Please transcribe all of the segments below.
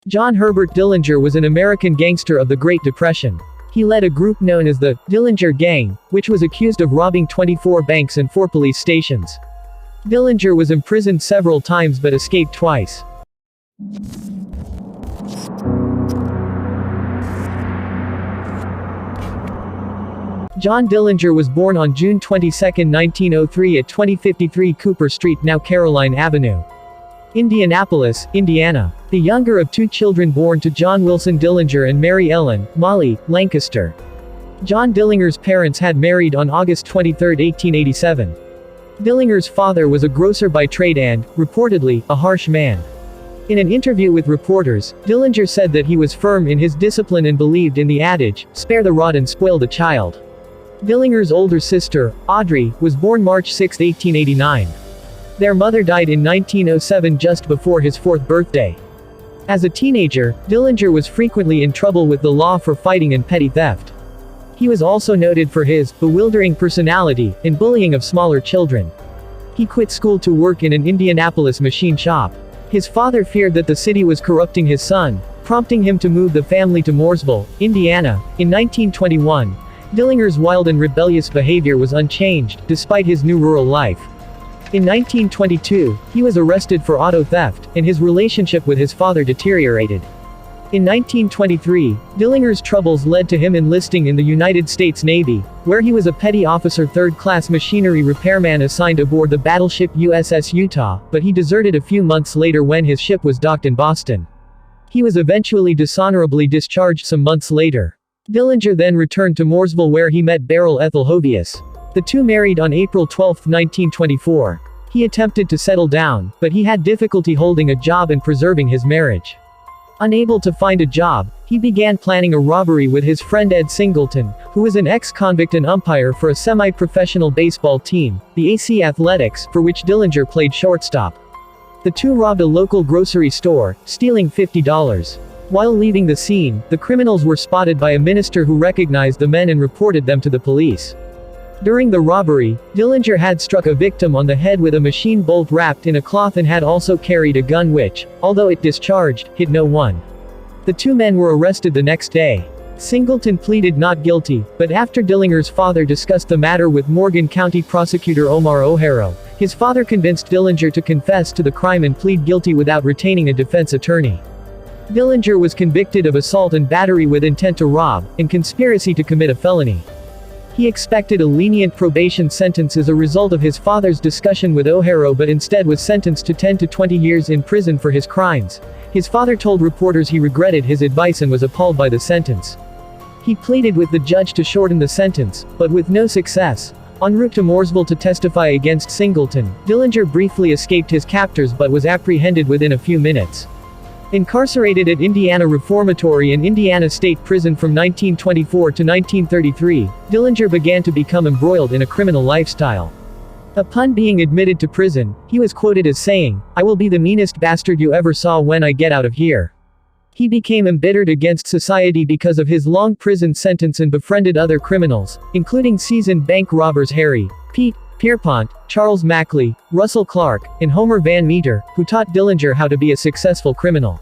John Herbert Dillinger was an American gangster of the Great Depression. He led a group known as the Dillinger Gang, which was accused of robbing 24 banks and 4 police stations. Dillinger was imprisoned several times but escaped twice. John Dillinger was born on June 22, 1903 at 2053 Cooper Street, now Caroline Avenue, Indianapolis, Indiana. The younger of 2 children born to John Wilson Dillinger and Mary Ellen, Molly, Lancaster. John Dillinger's parents had married on August 23, 1887. Dillinger's father was a grocer by trade and, reportedly, a harsh man. In an interview with reporters, Dillinger said that he was firm in his discipline and believed in the adage, "Spare the rod and spoil the child." Dillinger's older sister, Audrey, was born March 6, 1889. Their mother died in 1907 just before his 4th birthday. As a teenager, Dillinger was frequently in trouble with the law for fighting and petty theft. He was also noted for his bewildering personality and bullying of smaller children. He quit school to work in an Indianapolis machine shop. His father feared that the city was corrupting his son, prompting him to move the family to Mooresville, Indiana. In 1921, Dillinger's wild and rebellious behavior was unchanged, despite his new rural life. In 1922, he was arrested for auto theft, and his relationship with his father deteriorated. In 1923, Dillinger's troubles led to him enlisting in the United States Navy, where he was a petty officer 3rd-class machinery repairman assigned aboard the battleship USS Utah, but he deserted a few months later when his ship was docked in Boston. He was eventually dishonorably discharged some months later. Dillinger then returned to Mooresville where he met Beryl Ethel Hovius. The two married on April 12, 1924. He attempted to settle down, but he had difficulty holding a job and preserving his marriage. Unable to find a job, he began planning a robbery with his friend Ed Singleton, who was an ex-convict and umpire for a semi-professional baseball team, the AC Athletics, for which Dillinger played shortstop. The two robbed a local grocery store, stealing $50. While leaving the scene, the criminals were spotted by a minister who recognized the men and reported them to the police. During the robbery, Dillinger had struck a victim on the head with a machine bolt wrapped in a cloth and had also carried a gun which, although it discharged, hit no one. The two men were arrested the next day. Singleton pleaded not guilty, but after Dillinger's father discussed the matter with Morgan County Prosecutor Omar O'Hara, his father convinced Dillinger to confess to the crime and plead guilty without retaining a defense attorney. Dillinger was convicted of assault and battery with intent to rob, and conspiracy to commit a felony. He expected a lenient probation sentence as a result of his father's discussion with O'Hara, but instead was sentenced to 10 to 20 years in prison for his crimes. His father told reporters he regretted his advice and was appalled by the sentence. He pleaded with the judge to shorten the sentence, but with no success. En route to Mooresville to testify against Singleton, Dillinger briefly escaped his captors but was apprehended within a few minutes. Incarcerated at Indiana Reformatory and Indiana State Prison from 1924 to 1933, Dillinger began to become embroiled in a criminal lifestyle. Upon being admitted to prison, he was quoted as saying, "I will be the meanest bastard you ever saw when I get out of here." He became embittered against society because of his long prison sentence and befriended other criminals, including seasoned bank robbers Harry, Pete Pierpont, Charles Mackley, Russell Clark, and Homer Van Meter, who taught Dillinger how to be a successful criminal.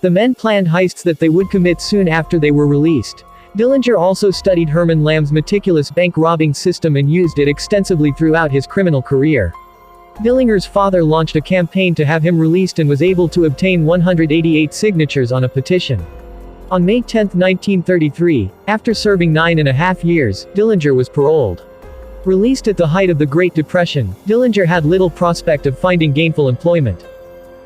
The men planned heists that they would commit soon after they were released. Dillinger also studied Herman Lamb's meticulous bank robbing system and used it extensively throughout his criminal career. Dillinger's father launched a campaign to have him released and was able to obtain 188 signatures on a petition. On May 10, 1933, after serving 9.5 years, Dillinger was paroled. Released at the height of the Great Depression, Dillinger had little prospect of finding gainful employment.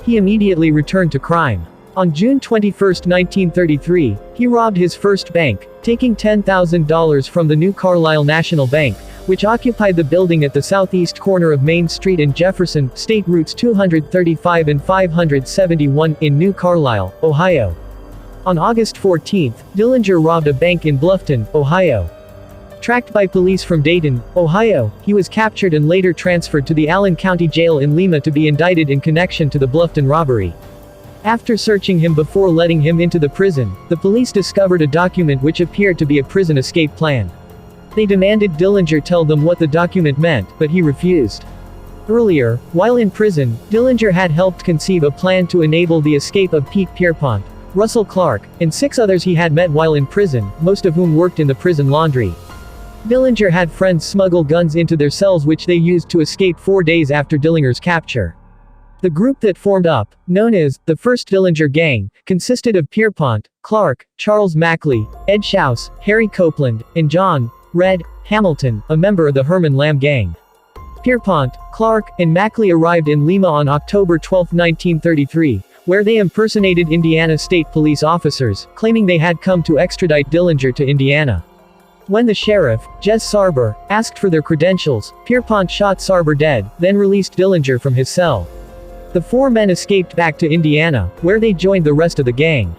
He immediately returned to crime. On June 21, 1933, he robbed his first bank, taking $10,000 from the New Carlisle National Bank, which occupied the building at the southeast corner of Main Street and Jefferson, State Routes 235 and 571, in New Carlisle, Ohio. On August 14, Dillinger robbed a bank in Bluffton, Ohio. Tracked by police from Dayton, Ohio, he was captured and later transferred to the Allen County Jail in Lima to be indicted in connection to the Bluffton robbery. After searching him before letting him into the prison, the police discovered a document which appeared to be a prison escape plan. They demanded Dillinger tell them what the document meant, but he refused. Earlier, while in prison, Dillinger had helped conceive a plan to enable the escape of Pete Pierpont, Russell Clark, and 6 others he had met while in prison, most of whom worked in the prison laundry. Dillinger had friends smuggle guns into their cells which they used to escape 4 days after Dillinger's capture. The group that formed up, known as the First Dillinger Gang, consisted of Pierpont, Clark, Charles Mackley, Ed Schaus, Harry Copeland, and John Red Hamilton, a member of the Herman Lamb Gang. Pierpont, Clark, and Mackley arrived in Lima on October 12, 1933, where they impersonated Indiana State Police officers, claiming they had come to extradite Dillinger to Indiana. When the sheriff, Jess Sarber, asked for their credentials, Pierpont shot Sarber dead, then released Dillinger from his cell. The 4 men escaped back to Indiana, where they joined the rest of the gang.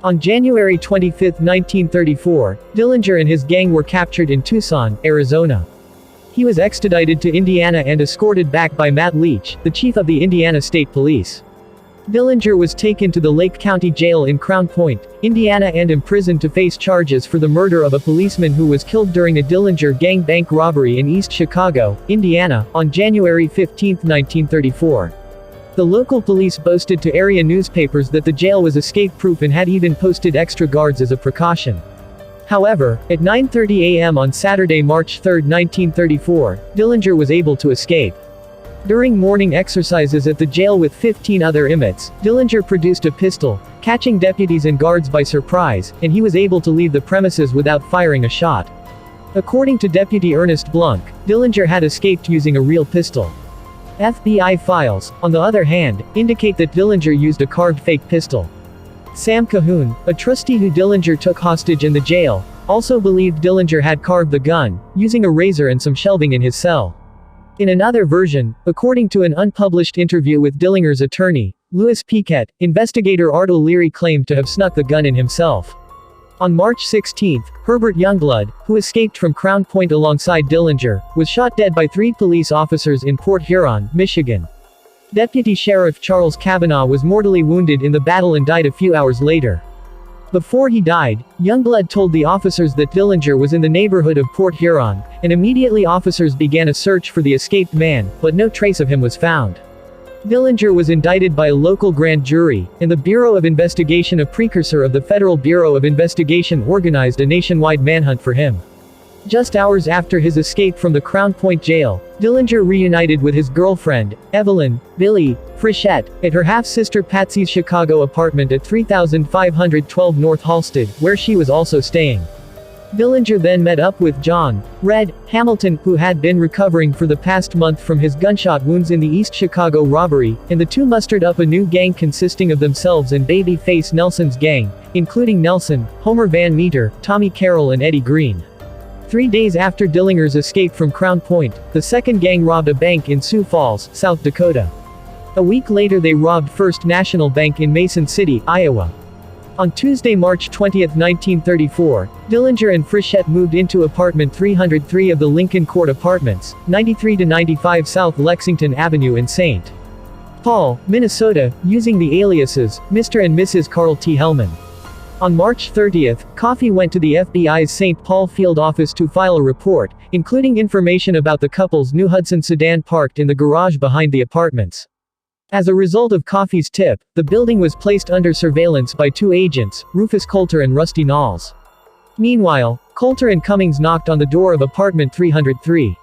On January 25, 1934, Dillinger and his gang were captured in Tucson, Arizona. He was extradited to Indiana and escorted back by Matt Leach, the chief of the Indiana State Police. Dillinger was taken to the Lake County Jail in Crown Point, Indiana and imprisoned to face charges for the murder of a policeman who was killed during a Dillinger gang bank robbery in East Chicago, Indiana, on January 15, 1934. The local police boasted to area newspapers that the jail was escape-proof and had even posted extra guards as a precaution. However, at 9:30 a.m. on Saturday, March 3, 1934, Dillinger was able to escape. During morning exercises at the jail with 15 other inmates, Dillinger produced a pistol, catching deputies and guards by surprise, and he was able to leave the premises without firing a shot. According to Deputy Ernest Blunk, Dillinger had escaped using a real pistol. FBI files, on the other hand, indicate that Dillinger used a carved fake pistol. Sam Cahoon, a trustee who Dillinger took hostage in the jail, also believed Dillinger had carved the gun, using a razor and some shelving in his cell. In another version, according to an unpublished interview with Dillinger's attorney, Louis Piquet, investigator Art O'Leary claimed to have snuck the gun in himself. On March 16, Herbert Youngblood, who escaped from Crown Point alongside Dillinger, was shot dead by 3 police officers in Port Huron, Michigan. Deputy Sheriff Charles Kavanaugh was mortally wounded in the battle and died a few hours later. Before he died, Youngblood told the officers that Dillinger was in the neighborhood of Port Huron, and immediately officers began a search for the escaped man, but no trace of him was found. Dillinger was indicted by a local grand jury, and the Bureau of Investigation, a precursor of the Federal Bureau of Investigation, organized a nationwide manhunt for him. Just hours after his escape from the Crown Point jail, Dillinger reunited with his girlfriend, Evelyn Billy Frischette, at her half-sister Patsy's Chicago apartment at 3512 North Halsted, where she was also staying. Dillinger then met up with John Red Hamilton, who had been recovering for the past month from his gunshot wounds in the East Chicago robbery, and the two mustered up a new gang consisting of themselves and Babyface Nelson's gang, including Nelson, Homer Van Meter, Tommy Carroll and Eddie Green. 3 days after Dillinger's escape from Crown Point, the second gang robbed a bank in Sioux Falls, South Dakota. A week later they robbed First National Bank in Mason City, Iowa. On Tuesday, March 20, 1934, Dillinger and Frischette moved into apartment 303 of the Lincoln Court Apartments, 93-95 South Lexington Avenue in St. Paul, Minnesota, using the aliases, Mr. and Mrs. Carl T. Hellman. On March 30, Coffey went to the FBI's St. Paul field office to file a report, including information about the couple's new Hudson sedan parked in the garage behind the apartments. As a result of Coffey's tip, the building was placed under surveillance by 2 agents, Rufus Coulter and Rusty Knowles. Meanwhile, Coulter and Cummings knocked on the door of apartment 303.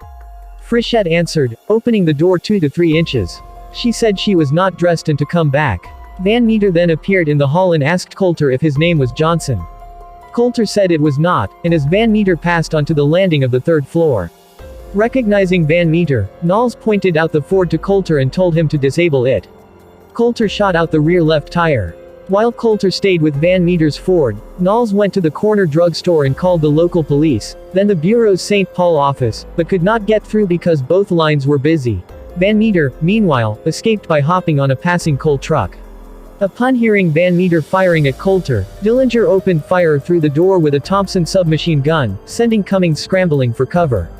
Frischette answered, opening the door 2 to 3 inches. She said she was not dressed and to come back. Van Meter then appeared in the hall and asked Coulter if his name was Johnson. Coulter said it was not, and as Van Meter passed onto the landing of the 3rd floor. Recognizing Van Meter, Knowles pointed out the Ford to Coulter and told him to disable it. Coulter shot out the rear left tire. While Coulter stayed with Van Meter's Ford, Knowles went to the corner drugstore and called the local police, then the Bureau's St. Paul office, but could not get through because both lines were busy. Van Meter, meanwhile, escaped by hopping on a passing coal truck. Upon hearing Van Meter firing at Coulter, Dillinger opened fire through the door with a Thompson submachine gun, sending Cummings scrambling for cover.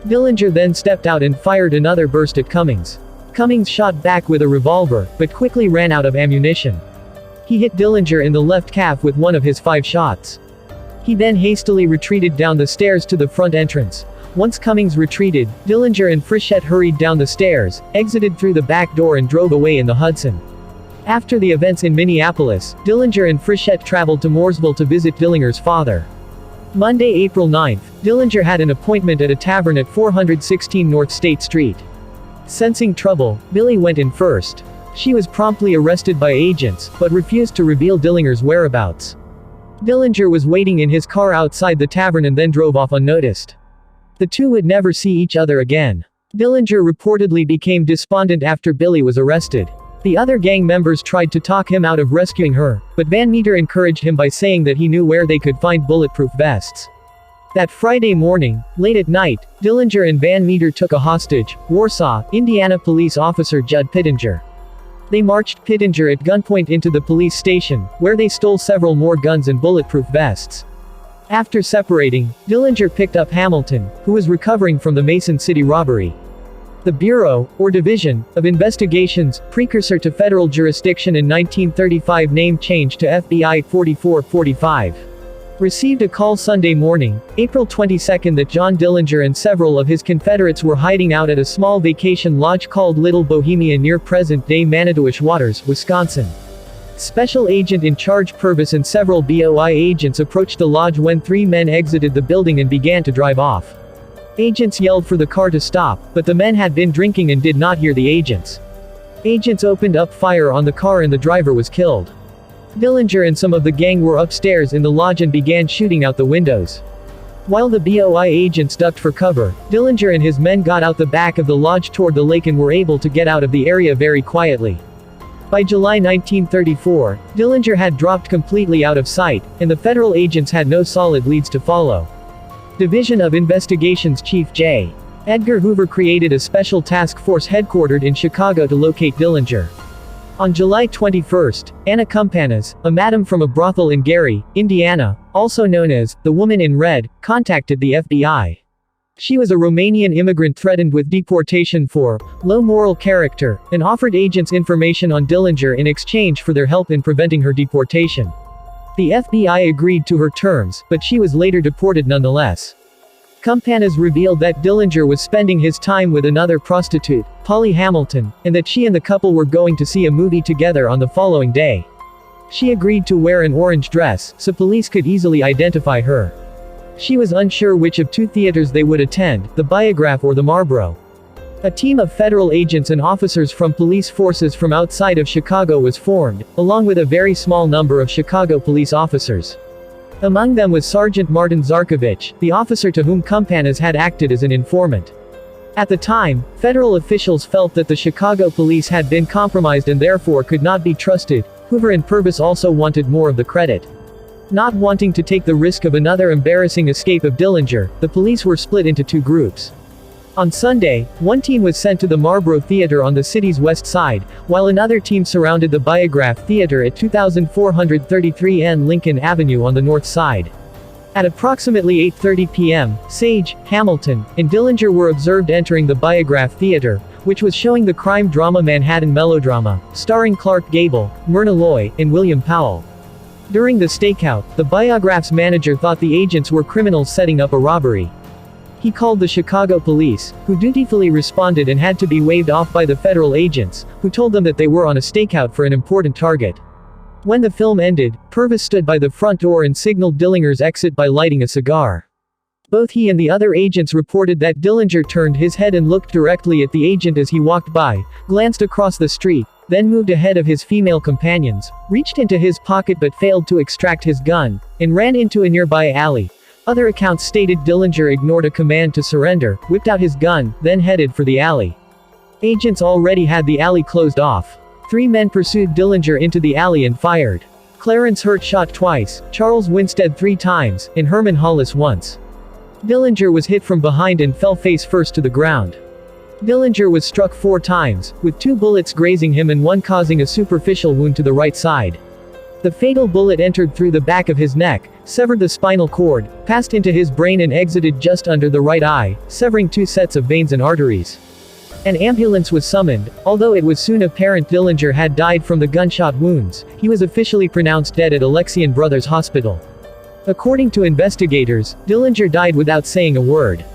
Dillinger then stepped out and fired another burst at Cummings. Cummings shot back with a revolver, but quickly ran out of ammunition. He hit Dillinger in the left calf with one of his 5 shots. He then hastily retreated down the stairs to the front entrance. Once Cummings retreated, Dillinger and Frischette hurried down the stairs, exited through the back door and drove away in the Hudson. After the events in Minneapolis, Dillinger and Frischette traveled to Mooresville to visit Dillinger's father. Monday, April 9, Dillinger had an appointment at a tavern at 416 North State Street. Sensing trouble, Billy went in first. She was promptly arrested by agents, but refused to reveal Dillinger's whereabouts. Dillinger was waiting in his car outside the tavern and then drove off unnoticed. The two would never see each other again. Dillinger reportedly became despondent after Billy was arrested. The other gang members tried to talk him out of rescuing her, but Van Meter encouraged him by saying that he knew where they could find bulletproof vests. That Friday morning, late at night, Dillinger and Van Meter took a hostage, Warsaw, Indiana police officer Judd Pittenger. They marched Pittenger at gunpoint into the police station, where they stole several more guns and bulletproof vests. After separating, Dillinger picked up Hamilton, who was recovering from the Mason City robbery. The Bureau, or Division, of Investigations, precursor to federal jurisdiction in 1935 name change to FBI 4445. Received a call Sunday morning, April 22 that John Dillinger and several of his Confederates were hiding out at a small vacation lodge called Little Bohemia near present-day Manitowish Waters, Wisconsin. Special Agent in Charge Purvis and several BOI agents approached the lodge when three men exited the building and began to drive off. Agents yelled for the car to stop, but the men had been drinking and did not hear the agents. Agents opened up fire on the car and the driver was killed. Dillinger and some of the gang were upstairs in the lodge and began shooting out the windows. While the BOI agents ducked for cover, Dillinger and his men got out the back of the lodge toward the lake and were able to get out of the area very quietly. By July 1934, Dillinger had dropped completely out of sight, and the federal agents had no solid leads to follow. Division of Investigations Chief J. Edgar Hoover created a special task force headquartered in Chicago to locate Dillinger. On July 21, Anna Kumpanas, a madam from a brothel in Gary, Indiana, also known as the Woman in Red, contacted the FBI. She was a Romanian immigrant threatened with deportation for low moral character, and offered agents information on Dillinger in exchange for their help in preventing her deportation. The FBI agreed to her terms, but she was later deported nonetheless. Kumpanas revealed that Dillinger was spending his time with another prostitute, Polly Hamilton, and that she and the couple were going to see a movie together on the following day. She agreed to wear an orange dress, so police could easily identify her. She was unsure which of two theaters they would attend, the Biograph or the Marlboro. A team of federal agents and officers from police forces from outside of Chicago was formed, along with a very small number of Chicago police officers. Among them was Sergeant Martin Zarkovich, the officer to whom Kumpanas had acted as an informant. At the time, federal officials felt that the Chicago police had been compromised and therefore could not be trusted. Hoover and Purvis also wanted more of the credit. Not wanting to take the risk of another embarrassing escape of Dillinger, the police were split into two groups. On Sunday, one team was sent to the Marlboro Theater on the city's west side, while another team surrounded the Biograph Theater at 2433 N Lincoln Avenue on the north side. At approximately 8:30 p.m., Sage, Hamilton, and Dillinger were observed entering the Biograph Theater, which was showing the crime drama Manhattan Melodrama, starring Clark Gable, Myrna Loy, and William Powell. During the stakeout, the Biograph's manager thought the agents were criminals setting up a robbery. He called the Chicago police, who dutifully responded and had to be waved off by the federal agents, who told them that they were on a stakeout for an important target. When the film ended, Purvis stood by the front door and signaled Dillinger's exit by lighting a cigar. Both he and the other agents reported that Dillinger turned his head and looked directly at the agent as he walked by, glanced across the street, then moved ahead of his female companions, reached into his pocket but failed to extract his gun, and ran into a nearby alley. Other accounts stated Dillinger ignored a command to surrender, whipped out his gun, then headed for the alley. Agents already had the alley closed off. 3 men pursued Dillinger into the alley and fired. Clarence Hurt shot twice, Charles Winstead 3 times, and Herman Hollis once. Dillinger was hit from behind and fell face first to the ground. Dillinger was struck 4 times, with 2 bullets grazing him and 1 causing a superficial wound to the right side. The fatal bullet entered through the back of his neck, severed the spinal cord, passed into his brain and exited just under the right eye, severing 2 sets of veins and arteries. An ambulance was summoned. Although it was soon apparent Dillinger had died from the gunshot wounds, he was officially pronounced dead at Alexian Brothers Hospital. According to investigators, Dillinger died without saying a word.